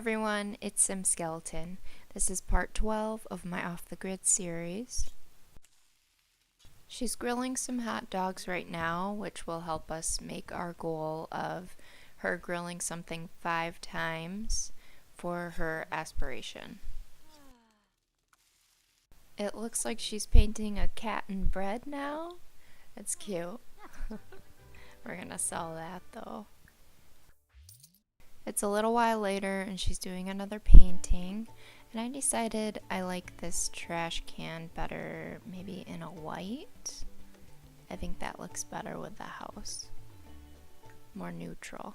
everyone, it's SimSkeleton. This is part 12 of my Off the Grid series. She's grilling some hot dogs right now, which will help us make our goal of her grilling something 5 times for her aspiration. It looks like she's painting a cat and bread now. That's cute. We're gonna sell that though. It's a little while later and she's doing another painting, and I decided I like this trash can better maybe in a white. I think that looks better with the house. More neutral.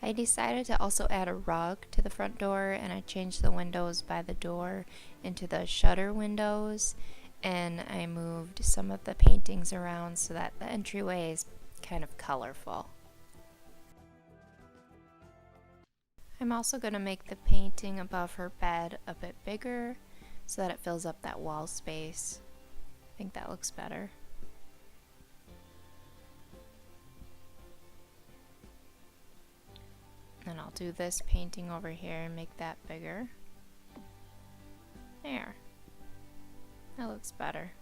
I decided to also add a rug to the front door, and I changed the windows by the door into the shutter windows, and I moved some of the paintings around so that the entryway is kind of colorful. I'm also going to make the painting above her bed a bit bigger so that it fills up that wall space. I think that looks better. And I'll do this painting over here and make that bigger. There. That looks better.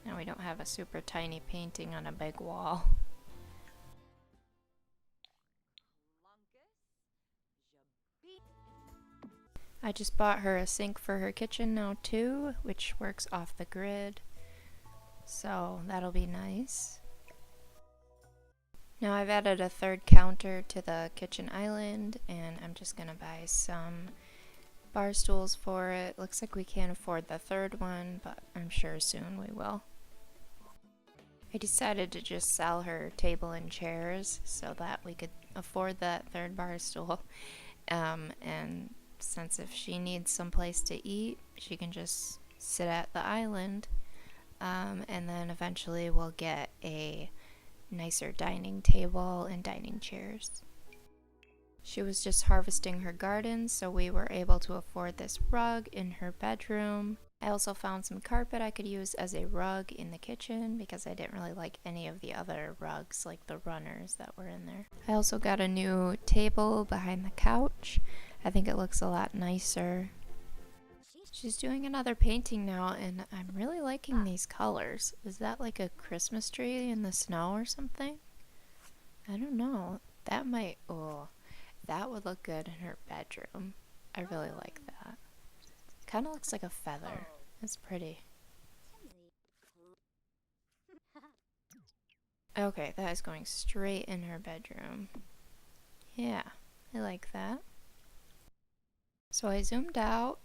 Now we don't have a super tiny painting on a big wall. I just bought her a sink for her kitchen now too, which works off the grid. So that'll be nice. Now I've added a third counter to the kitchen island, and I'm just gonna buy some bar stools for it. Looks like we can't afford the third one, but I'm sure soon we will. I decided to just sell her table and chairs so that we could afford that third bar stool. And since if she needs some place to eat, she can just sit at the island. And then eventually we'll get a nicer dining table and dining chairs. She was just harvesting her garden, so we were able to afford this rug in her bedroom. I also found some carpet I could use as a rug in the kitchen because I didn't really like any of the other rugs, like the runners that were in there. I also got a new table behind the couch. I think it looks a lot nicer. She's doing another painting now, and I'm really liking these colors. Is that like a Christmas tree in the snow or something? I don't know. That might, oh, that would look good in her bedroom. I really like that. Kind of looks like a feather. It's pretty. Okay, that is going straight in her bedroom. Yeah, I like that. So I zoomed out,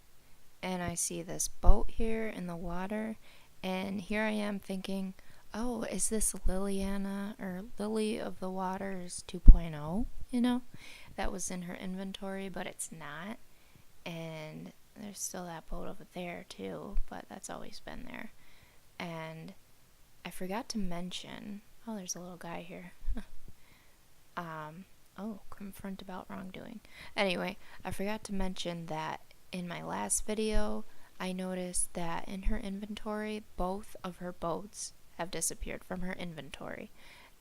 and I see this boat here in the water, and here I am thinking, oh, is this Liliana, or Lily of the Waters 2.0, you know? That was in her inventory, but it's not, and there's still that boat over there too, but that's always been there. And I forgot to mention, oh, there's a little guy here. Oh, confront about wrongdoing. Anyway, I forgot to mention that in my last video, I noticed that in her inventory, both of her boats have disappeared from her inventory.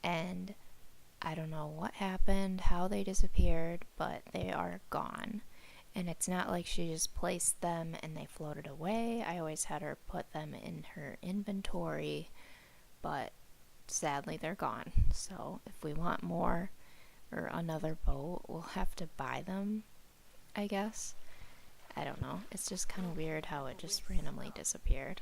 And I don't know what happened, how they disappeared, but they are gone. And it's not like she just placed them and they floated away. I always had her put them in her inventory, but sadly they're gone. So if we want more or another boat, we'll have to buy them, I guess. I don't know. It's just kind of weird how it just randomly disappeared.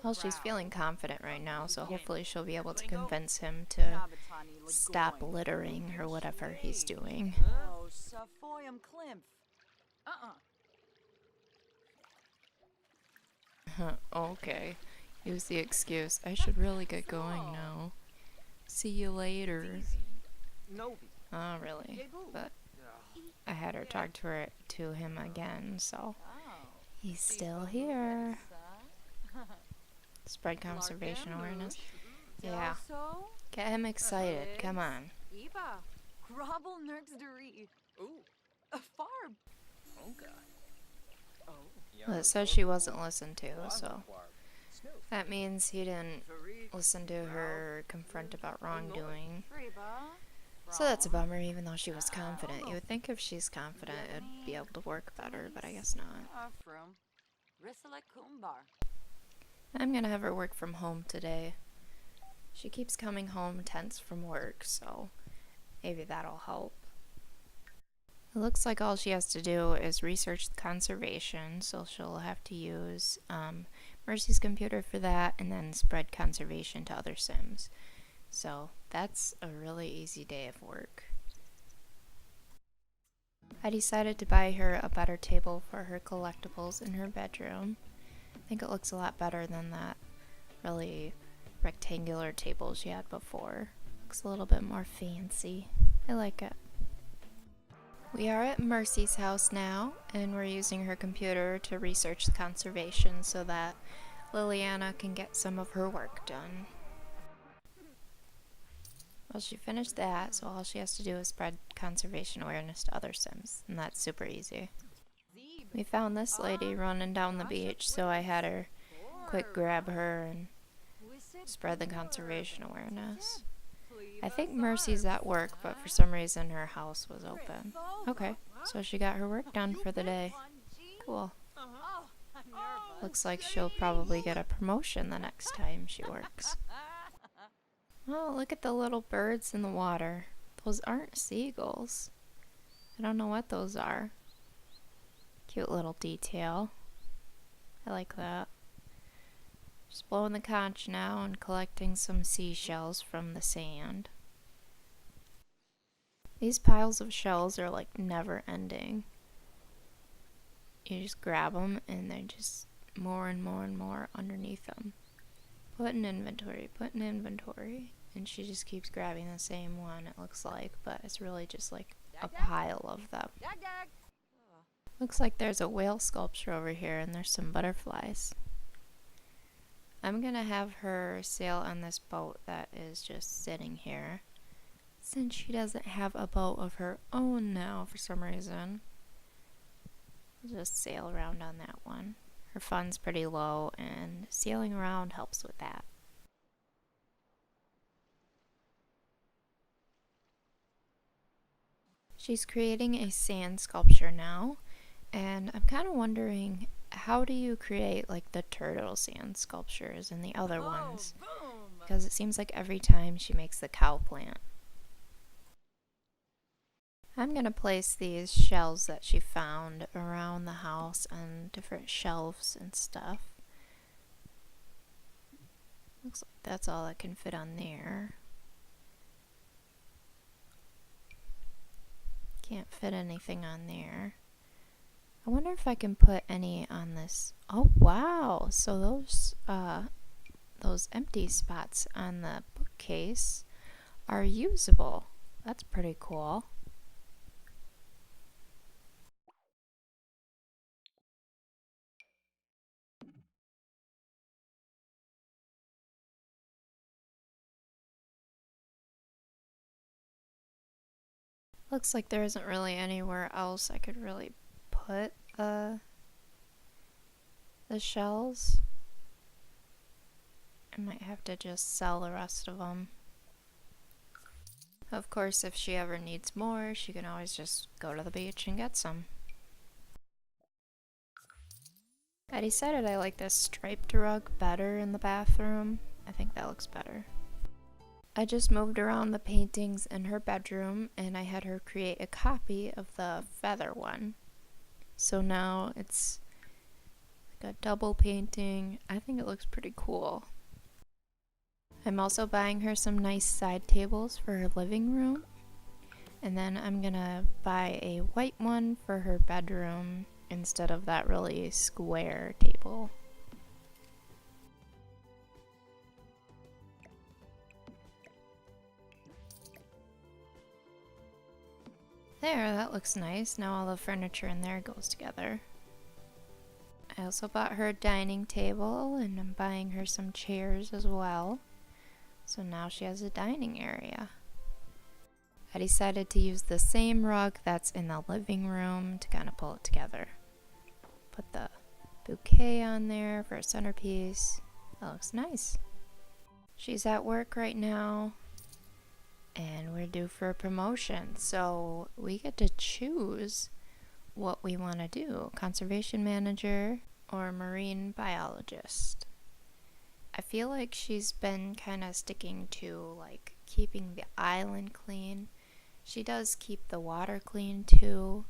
Well, she's feeling confident right now, so hopefully she'll be able to convince him to stop littering or whatever he's doing. Okay. Use the excuse. I should really get going now. See you later. Oh, really? But I had her talk to him again, so he's still here. Spread conservation awareness. Yeah. Get him excited. Come on. Well, it says she wasn't listened to, so That means he didn't listen to her confront about wrongdoing. So that's a bummer, even though she was confident. You would think if she's confident, it'd be able to work better, but I guess not. I'm gonna have her work from home today. She keeps coming home tense from work, so maybe that'll help. It looks like all she has to do is research conservation, so she'll have to use Mercy's computer for that and then spread conservation to other Sims. So that's a really easy day of work. I decided to buy her a better table for her collectibles in her bedroom. I think it looks a lot better than that really rectangular table she had before. Looks a little bit more fancy. I like it. We are at Mercy's house now, and we're using her computer to research the conservation so that Liliana can get some of her work done. Well, she finished that, so all she has to do is spread conservation awareness to other Sims, and that's super easy. We found this lady running down the beach, so I had her quick grab her and spread the conservation awareness. I think Mercy's at work, but for some reason her house was open. Okay, so she got her work done for the day. Cool. Looks like she'll probably get a promotion the next time she works. Oh, look at the little birds in the water. Those aren't seagulls. I don't know what those are. Cute little detail. I like that. Just blowing the conch now and collecting some seashells from the sand. These piles of shells are like never ending. You just grab them and they're just more and more and more underneath them. Put in inventory, put in inventory. And she just keeps grabbing the same one, it looks like, but it's really just like a pile of them. Looks like there's a whale sculpture over here and there's some butterflies. I'm gonna have her sail on this boat that is just sitting here, since she doesn't have a boat of her own now for some reason. I'll just sail around on that one. Her fun's pretty low and sailing around helps with that. She's creating a sand sculpture now, and I'm kind of wondering, how do you create like the turtle sand sculptures and the other ones? Because it seems like every time she makes the cow plant. I'm gonna place these shells that she found around the house on different shelves and stuff. Looks like that's all that can fit on there. Can't fit anything on there. I wonder if I can put any on this. Oh wow! So those empty spots on the bookcase are usable. That's pretty cool. Looks like there isn't really anywhere else I could really put the shells. I might have to just sell the rest of them. Of course, if she ever needs more, she can always just go to the beach and get some. I decided I like this striped rug better in the bathroom. I think that looks better. I just moved around the paintings in her bedroom and I had her create a copy of the feather one. So now it's like a double painting. I think it looks pretty cool. I'm also buying her some nice side tables for her living room. And then I'm gonna buy a white one for her bedroom instead of that really square table. There, that looks nice. Now all the furniture in there goes together. I also bought her a dining table and I'm buying her some chairs as well. So now she has a dining area. I decided to use the same rug that's in the living room to kind of pull it together. Put the bouquet on there for a centerpiece. That looks nice. She's at work right now, and we're due for a promotion, so we get to choose what we want to do: conservation manager or marine biologist. I feel like she's been kind of sticking to like keeping the island clean. She does keep the water clean too.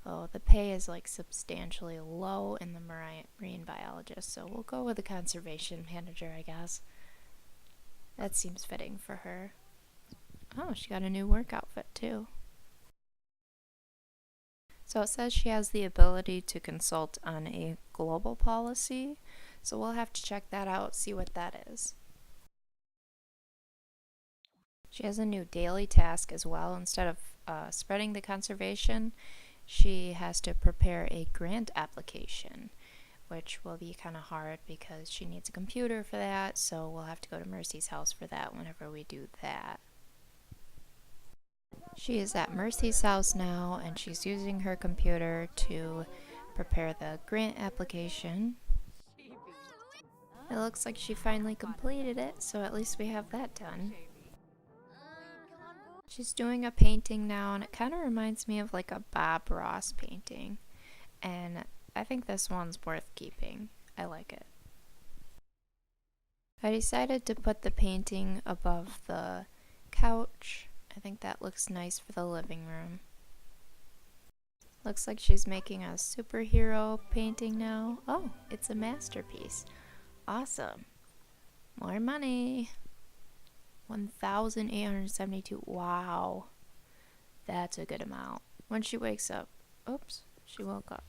Oh, the pay is like substantially low in the marine biologist, so we'll go with the conservation manager, I guess. That seems fitting for her. Oh, she got a new work outfit too. So it says she has the ability to consult on a global policy, so we'll have to check that out, see what that is. She has a new daily task as well. Instead of spreading the conservation, she has to prepare a grant application, which will be kind of hard because she needs a computer for that, so we'll have to go to Mercy's house for that whenever we do that. She is at Mercy's house now, and she's using her computer to prepare the grant application. It looks like she finally completed it, so at least we have that done. She's doing a painting now, and it kind of reminds me of like a Bob Ross painting, and I think this one's worth keeping. I like it. I decided to put the painting above the couch. I think that looks nice for the living room. Looks like she's making a superhero painting now. Oh, it's a masterpiece. Awesome. More money. 1,872. Wow. That's a good amount. When she wakes up. Oops, she woke up.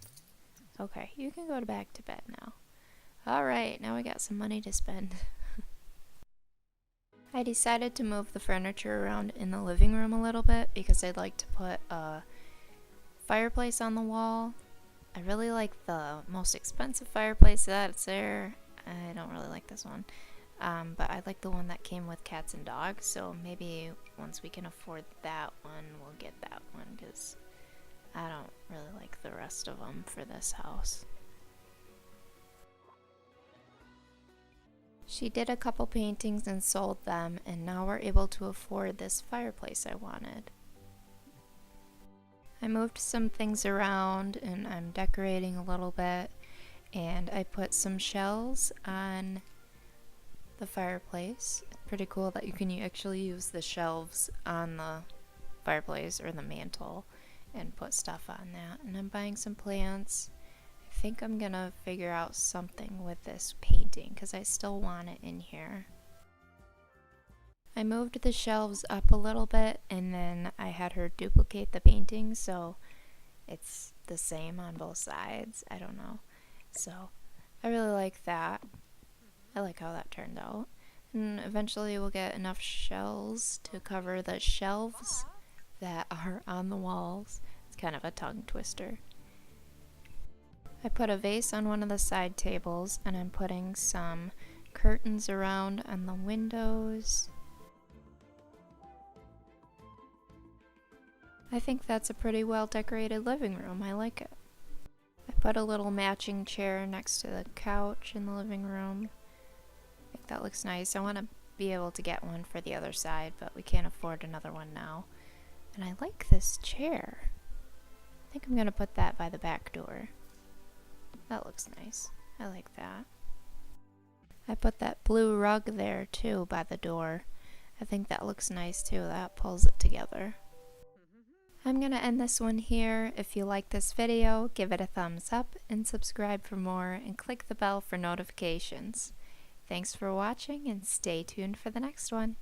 Okay, you can go back to bed now. Alright, now we got some money to spend. I decided to move the furniture around in the living room a little bit because I'd like to put a fireplace on the wall. I really like the most expensive fireplace that's there. I don't really like this one. But I like the one that came with cats and dogs, so maybe once we can afford that one, we'll get that one, because I don't really like the rest of them for this house. She did a couple paintings and sold them, and now we're able to afford this fireplace I wanted. I moved some things around, and I'm decorating a little bit, and I put some shells on the fireplace. It's pretty cool that you can actually use the shelves on the fireplace or the mantle and put stuff on that. And I'm buying some plants. I think I'm gonna figure out something with this painting because I still want it in here. I moved the shelves up a little bit, and then I had her duplicate the painting so it's the same on both sides. I don't know. So I really like that. I like how that turned out. And eventually we'll get enough shells to cover the shelves that are on the walls. It's kind of a tongue twister. I put a vase on one of the side tables, and I'm putting some curtains around on the windows. I think that's a pretty well decorated living room. I like it. I put a little matching chair next to the couch in the living room. I think that looks nice. I want to be able to get one for the other side, but we can't afford another one now. And I like this chair. I think I'm going to put that by the back door. That looks nice. I like that. I put that blue rug there too by the door. I think that looks nice too. That pulls it together. I'm going to end this one here. If you like this video, give it a thumbs up and subscribe for more, and click the bell for notifications. Thanks for watching, and stay tuned for the next one.